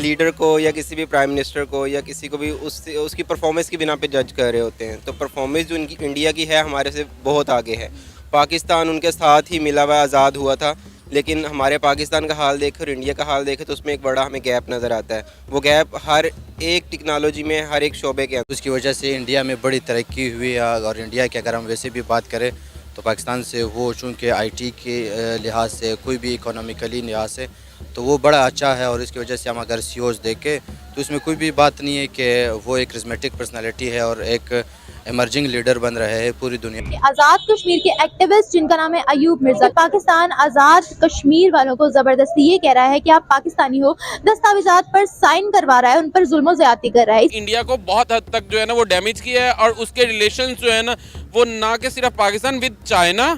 Leader को या किसी भी प्राइम मिनिस्टर को या किसी को भी उसकी परफॉर्मेंस की बिना पे जज कर रहे होते हैं। तो परफॉर्मेंस जो उनकी इंडिया की है हमारे से बहुत आगे है। पाकिस्तान उनके साथ ही मिला हुआ आज़ाद हुआ था, लेकिन हमारे पाकिस्तान का हाल देखें और इंडिया का हाल देखें तो उसमें एक बड़ा हमें गैप नज़र आता है। वो गैप हर एक टेक्नोलॉजी में, हर एक शोबे के अंदर। उसकी वजह से इंडिया में बड़ी तरक्की हुई है। और इंडिया की अगर हम वैसे भी बात करें तो पाकिस्तान से वो चूँकि आईटी के लिहाज से, कोई भी इकोनॉमिकली लिहाज से तो वो बड़ा अच्छा है। और इसकी वजह से हम अगर सीओज देखें तो उसमें कोई भी बात नहीं है कि वो एक करिस्मेटिक पर्सनालिटी है और एक इमर्जिंग लीडर बन रहे हैं पूरी दुनिया में। आज़ाद कश्मीर के एक्टिविस्ट जिनका नाम है अयूब मिर्जा, पाकिस्तान आज़ाद कश्मीर वालों को ज़बरदस्ती ये कह रहा है कि आप पाकिस्तानी हो, दस्तावेजात पर साइन करवा रहा है, उन पर जुल्म ज़्यादती कर रहा है। इंडिया को बहुत हद तक जो है ना वो डैमेज किया है और उसके रिलेशन जो है ना वो ना कि सिर्फ पाकिस्तान विद चाइना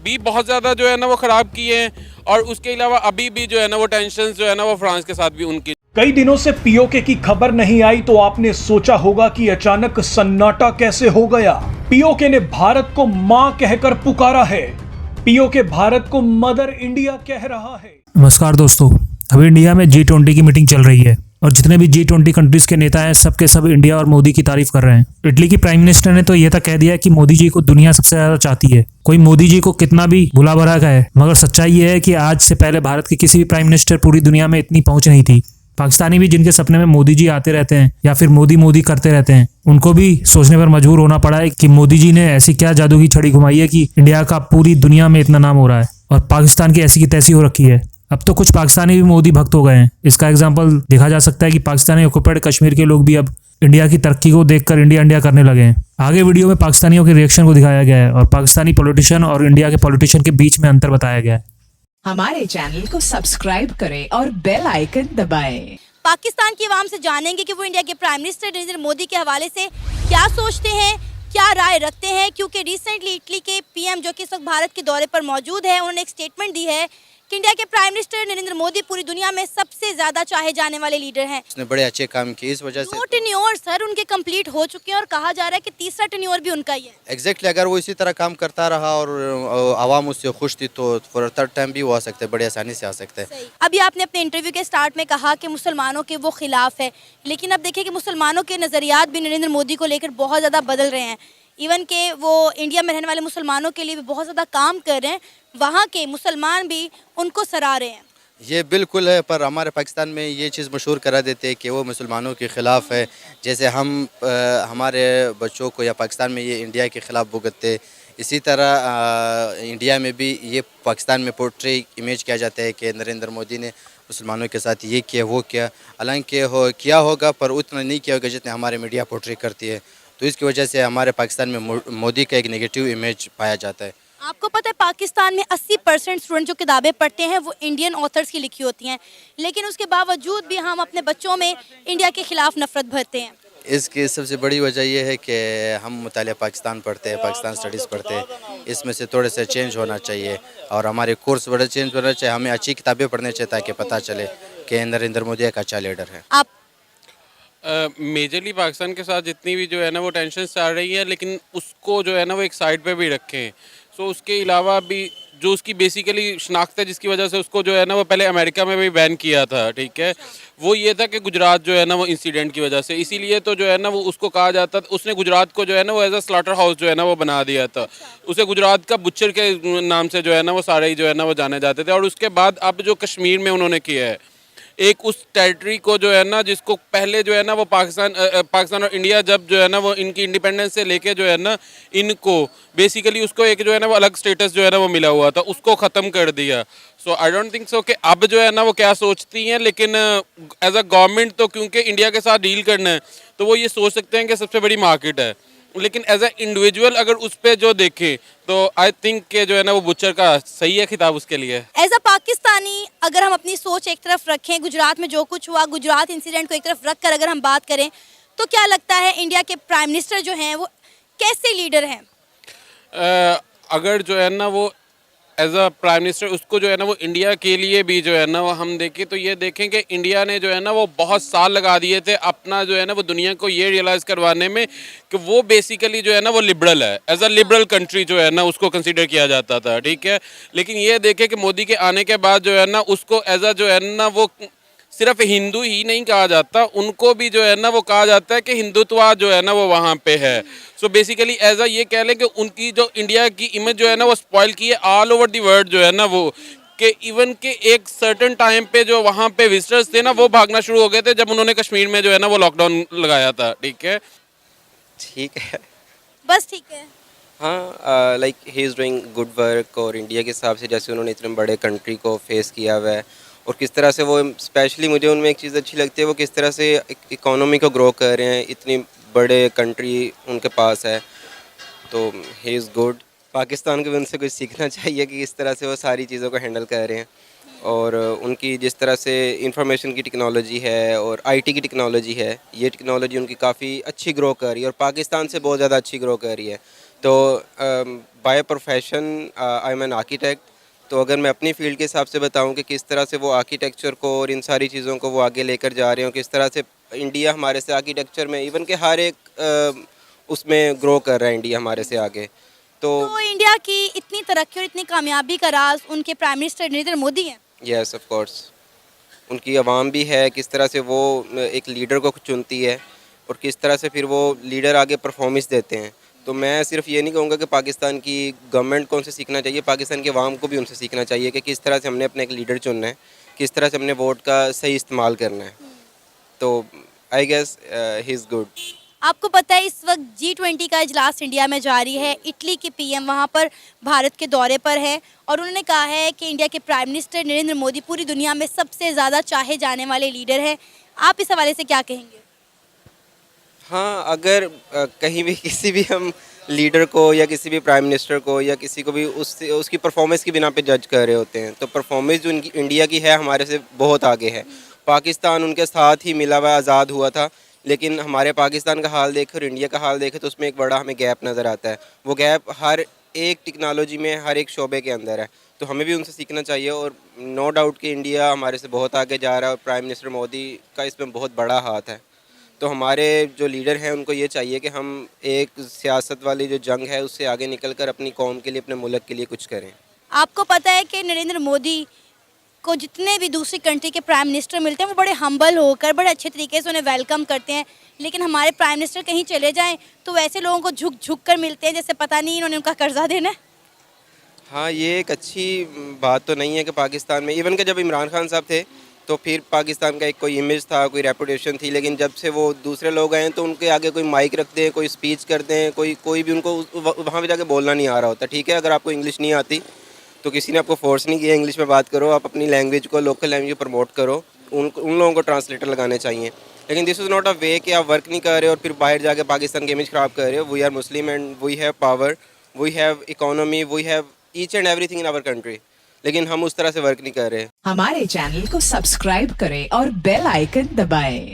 भी बहुत ज़्यादा जो है ना वो ख़राब किए हैं। और उसके अलावा अभी भी जो है ना वो टेंशन जो है ना वो फ्रांस के साथ भी उनकी। कई दिनों से पीओके की खबर नहीं आई तो आपने सोचा होगा कि अचानक सन्नाटा कैसे हो गया। पीओके ने भारत को मां कहकर पुकारा है। पीओके भारत को मदर इंडिया कह रहा है। नमस्कार दोस्तों, अभी इंडिया में G20 की मीटिंग चल रही है और जितने भी G20 कंट्रीज के नेता हैं सबके सब इंडिया और मोदी की तारीफ कर रहे हैं। इटली की प्राइम मिनिस्टर ने तो यह तक कह दिया कि मोदी जी को दुनिया सबसे ज्यादा चाहती है। कोई मोदी जी को कितना भी बुला भरा कहे, मगर सच्चाई ये है कि आज से पहले भारत के किसी भी प्राइम मिनिस्टर पूरी दुनिया में इतनी पहुंच नहीं थी। पाकिस्तानी भी जिनके सपने में मोदी जी आते रहते हैं या फिर मोदी मोदी करते रहते हैं, उनको भी सोचने पर मजबूर होना पड़ा है कि मोदी जी ने ऐसी क्या जादू की छड़ी घुमाई है कि इंडिया का पूरी दुनिया में इतना नाम हो रहा है और पाकिस्तान की ऐसी की तैसी हो रखी है। अब तो कुछ पाकिस्तानी भी मोदी भक्त हो गए हैं। इसका एग्जाम्पल देखा जा सकता है कि पाकिस्तानी ऑक्युपाइड कश्मीर के लोग भी अब इंडिया की तरक्की को देखकर इंडिया इंडिया करने लगे हैं। आगे वीडियो में पाकिस्तानियों के रिएक्शन को दिखाया गया है और पाकिस्तानी पॉलिटिशियन और इंडिया के पॉलिटिशियन के बीच में अंतर बताया गया है। हमारे चैनल को सब्सक्राइब करें और बेल आइकन दबाएं। पाकिस्तान की आवाम से जानेंगे कि वो इंडिया के प्राइम मिनिस्टर नरेंद्र मोदी के हवाले से क्या सोचते हैं, क्या राय रखते हैं। क्योंकि रिसेंटली इटली के पीएम जो कि इस वक्त भारत के दौरे पर मौजूद है, उन्होंने एक स्टेटमेंट दी है कि इंडिया के प्राइम मिनिस्टर नरेंद्र मोदी पूरी दुनिया में सबसे ज्यादा चाहे जाने वाले लीडर हैं। उसने बड़े अच्छे काम किए, इस वजह से 2 टेन्योर सर उनके कंप्लीट हो चुके हैं और कहा जा रहा है कि तीसरा टेन्योर भी उनका ही है। एग्जैक्टली अगर वो इसी तरह काम करता रहा और आवाम उससे खुश थी तो फॉर थर्ड टाइम भी वो आ सकते हैं, बड़े आसानी से आ सकते हैं। अभी आपने अपने इंटरव्यू के स्टार्ट में कहा कि मुसलमानों के वो खिलाफ है, लेकिन अब देखिए कि मुसलमानों के नज़रियात भी नरेंद्र मोदी को लेकर बहुत ज़्यादा बदल रहे हैं। इवन के वो इंडिया में रहने वाले मुसलमानों के लिए भी बहुत ज़्यादा काम कर रहे हैं, वहाँ के मुसलमान भी उनको सराह रहे हैं। ये बिल्कुल है, पर हमारे पाकिस्तान में ये चीज़ मशहूर करा देते हैं कि वो मुसलमानों के ख़िलाफ़ है। जैसे हम हमारे बच्चों को या पाकिस्तान में ये इंडिया के ख़िलाफ़ भुगतते, इसी तरह इंडिया में भी ये पाकिस्तान में पोर्ट्रे इमेज किया जाता है कि नरेंद्र मोदी ने मुसलमानों के साथ ये किया वो किया। हालांकि किया होगा पर उतना नहीं किया होगा जितने हमारे मीडिया पोर्ट्रे करती है। तो इसकी वजह से हमारे पाकिस्तान में मोदी का एक नेगेटिव इमेज पाया जाता है। आपको पता है पाकिस्तान में 80% स्टूडेंट जो किताबें पढ़ते हैं वो इंडियन ऑथर्स की लिखी होती हैं, लेकिन उसके बावजूद भी हम अपने बच्चों में इंडिया के खिलाफ नफरत भरते हैं। इसकी सबसे बड़ी वजह यह है कि हम मुतालिया पाकिस्तान पढ़ते हैं, पाकिस्तान स्टडीज़ पढ़ते हैं। इसमें से थोड़े से चेंज होना चाहिए और हमारे कोर्स बड़े चेंज होना चाहिए। हमें अच्छी किताबें पढ़नी चाहिए ताकि पता चले कि नरेंद्र मोदी एक अच्छा लीडर है। आप मेजरली पाकिस्तान के साथ जितनी भी जो है ना वो टेंशन चल रही है, लेकिन उसको जो है ना वो एक साइड पे भी रखें। सो उसके अलावा भी जो उसकी बेसिकली शनाख्त है जिसकी वजह से उसको जो है ना वो पहले अमेरिका में भी बैन किया था, ठीक है, वो ये था कि गुजरात जो है ना वो इंसिडेंट की वजह से, इसीलिए तो जो है ना वो उसको कहा जाता था, उसने गुजरात को जो है ना वो एज अ स्लॉटर हाउस जो है ना वो बना दिया था। उसे गुजरात का बुच्चर के नाम से जो है ना वो सारे ही जो है ना वो जाने जाते थे। और उसके बाद अब जो कश्मीर में उन्होंने किया है, एक उस टेरिटरी को जो है ना जिसको पहले जो है ना वो पाकिस्तान और इंडिया जब जो है ना वो इनकी इंडिपेंडेंस से लेके जो है ना इनको बेसिकली उसको एक जो है ना वो अलग स्टेटस जो है ना वो मिला हुआ था, उसको ख़त्म कर दिया। सो आई डोंट थिंक सो कि अब जो है ना वो क्या सोचती हैं, लेकिन एज अ गवर्नमेंट तो क्योंकि इंडिया के साथ डील करना है तो वो ये सोच सकते हैं कि सबसे बड़ी मार्केट है, लेकिन एज अ इंडिविजुअल अगर उस पर जो देखें तो आई थिंक के जो है ना वो बुच्चर का सही है खिताब उसके लिए। एज अ पाकिस्तानी अगर हम अपनी सोच एक तरफ रखें, गुजरात में जो कुछ हुआ, गुजरात इंसिडेंट को एक तरफ रख कर अगर हम बात करें, तो क्या लगता है इंडिया के प्राइम मिनिस्टर जो हैं वो कैसे लीडर हैं? अगर जो है ना वो एज अ प्राइम मिनिस्टर उसको जो है ना वो इंडिया के लिए भी जो है ना वो हम देखें तो ये देखें कि इंडिया ने जो है ना वो बहुत साल लगा दिए थे अपना जो है ना वो दुनिया को ये रियलाइज़ करवाने में कि वो बेसिकली जो है ना वो लिबरल है, एज अ लिबरल कंट्री जो है ना उसको कंसीडर किया जाता था, ठीक है। लेकिन ये देखें कि मोदी के आने के बाद जो है ना उसको एज अ जो है ना वो सिर्फ हिंदू ही नहीं कहा जाता, उनको भी जो है ना वो कहा जाता है कि हिंदुत्ववाद जो है ना वो वहाँ पे है। सो बेसिकली एज अ ये कह लें कि उनकी जो इंडिया की इमेज जो है ना वो स्पॉइल की है ऑल ओवर दी वर्ल्ड जो है ना वो, कि इवन के एक सर्टेन टाइम पे जो वहाँ पे विजिटर्स थे ना वो भागना शुरू हो गए थे जब उन्होंने कश्मीर में जो है ना वो लॉकडाउन लगाया था। ठीक है, ठीक है। बस ठीक है। हाँ, like he is doing good work, और इंडिया के हिसाब से जैसे उन्होंने इतने बड़े कंट्री को फेस किया हुआ है, और किस तरह से वो स्पेशली मुझे उनमें एक चीज़ अच्छी लगती है, वो किस तरह से इकोनॉमी को ग्रो कर रहे हैं, इतनी बड़े कंट्री उनके पास है, तो ही इज़ गुड। पाकिस्तान को भी उनसे कुछ सीखना चाहिए कि किस तरह से वो सारी चीज़ों को हैंडल कर रहे हैं, और उनकी जिस तरह से इंफॉर्मेशन की टेक्नोलॉजी है और आईटी की टेक्नोलॉजी है, ये टेक्नोलॉजी उनकी काफ़ी अच्छी ग्रो कर रही है और पाकिस्तान से बहुत ज़्यादा अच्छी ग्रो कर रही है। तो by profession I am an architect, तो अगर मैं अपनी फील्ड के हिसाब से बताऊं कि किस तरह से वो आर्किटेक्चर को और इन सारी चीज़ों को वो आगे लेकर जा रहे हो, किस तरह से इंडिया हमारे से आर्किटेक्चर में इवन के हर एक उसमें ग्रो कर रहा है इंडिया हमारे से आगे। तो इंडिया की इतनी तरक्की और इतनी कामयाबी का राज उनके प्राइम मिनिस्टर नरेंद्र मोदी हैं। यस ऑफ कोर्स, उनकी आवाम भी है, किस तरह से वो एक लीडर को चुनती है और किस तरह से फिर वो लीडर आगे परफॉर्मेंस देते हैं। तो मैं सिर्फ ये नहीं कहूँगा कि पाकिस्तान की गवर्नमेंट को उनसे सीखना चाहिए, पाकिस्तान के अवाम को भी उनसे सीखना चाहिए कि किस तरह से हमने अपने एक लीडर चुनना है, किस तरह से हमने वोट का सही इस्तेमाल करना है। तो I guess he is good. आपको पता है इस वक्त G20 का इजलास इंडिया में जारी है। इटली के पीएम वहां पर भारत के दौरे पर है और उन्होंने कहा है कि इंडिया के प्राइम मिनिस्टर नरेंद्र मोदी पूरी दुनिया में सबसे ज़्यादा चाहे जाने वाले लीडर हैं। आप इस हवाले से क्या कहेंगे? हाँ, अगर कहीं भी किसी भी हम लीडर को या किसी भी प्राइम मिनिस्टर को या किसी को भी उसकी परफॉर्मेंस की बिना पे जज कर रहे होते हैं, तो परफॉर्मेंस जो उनकी इंडिया की है हमारे से बहुत आगे है। पाकिस्तान उनके साथ ही मिला हुआ आज़ाद हुआ था, लेकिन हमारे पाकिस्तान का हाल देखें और इंडिया का हाल देखें तो उसमें एक बड़ा हमें गैप नज़र आता है। वो गैप हर एक टेक्नोलॉजी में, हर एक शोबे के अंदर है, तो हमें भी उनसे सीखना चाहिए। और नो डाउट कि इंडिया हमारे से बहुत आगे जा रहा है और प्राइम मिनिस्टर मोदी का इसमें बहुत बड़ा हाथ है। तो हमारे जो लीडर हैं उनको ये चाहिए कि हम एक सियासत वाली जो जंग है उससे आगे निकल कर अपनी कौम के लिए, अपने मुल्क के लिए कुछ करें। आपको पता है कि नरेंद्र मोदी को जितने भी दूसरी कंट्री के प्राइम मिनिस्टर मिलते हैं वो बड़े हम्बल होकर बड़े अच्छे तरीके से उन्हें वेलकम करते हैं, लेकिन हमारे प्राइम मिनिस्टर कहीं चले जाएं तो वैसे लोगों को झुक झुक कर मिलते हैं जैसे पता नहीं इन्होंने उनका कर्जा देना है। हाँ, ये एक अच्छी बात तो नहीं है कि पाकिस्तान में इवन के जब इमरान खान साहब थे तो फिर पाकिस्तान का एक कोई इमेज था, कोई रेपुटेशन थी, लेकिन जब से वो दूसरे लोग आए तो उनके आगे कोई माइक रखते हैं, कोई स्पीच करते हैं, कोई भी उनको वहाँ पे जाके बोलना नहीं आ रहा होता। ठीक है, अगर आपको इंग्लिश नहीं आती तो किसी ने आपको फोर्स नहीं किया इंग्लिश में बात करो, आप अपनी लैंग्वेज को, लोकल लैंग्वेज प्रमोट करो, उन लोगों को ट्रांसलेटर लगाने चाहिए। लेकिन दिस इज़ नॉट अ वे कि आप वर्क नहीं कर रहे और फिर बाहर जाके पाकिस्तान की इमेज ख़राब कर रहे हो। We are Muslim and we have power, we have economy, we have each and everything in our country, लेकिन हम उस तरह से वर्क नहीं कर रहे। हमारे चैनल को सब्सक्राइब करें और बेल आइकन दबाएं।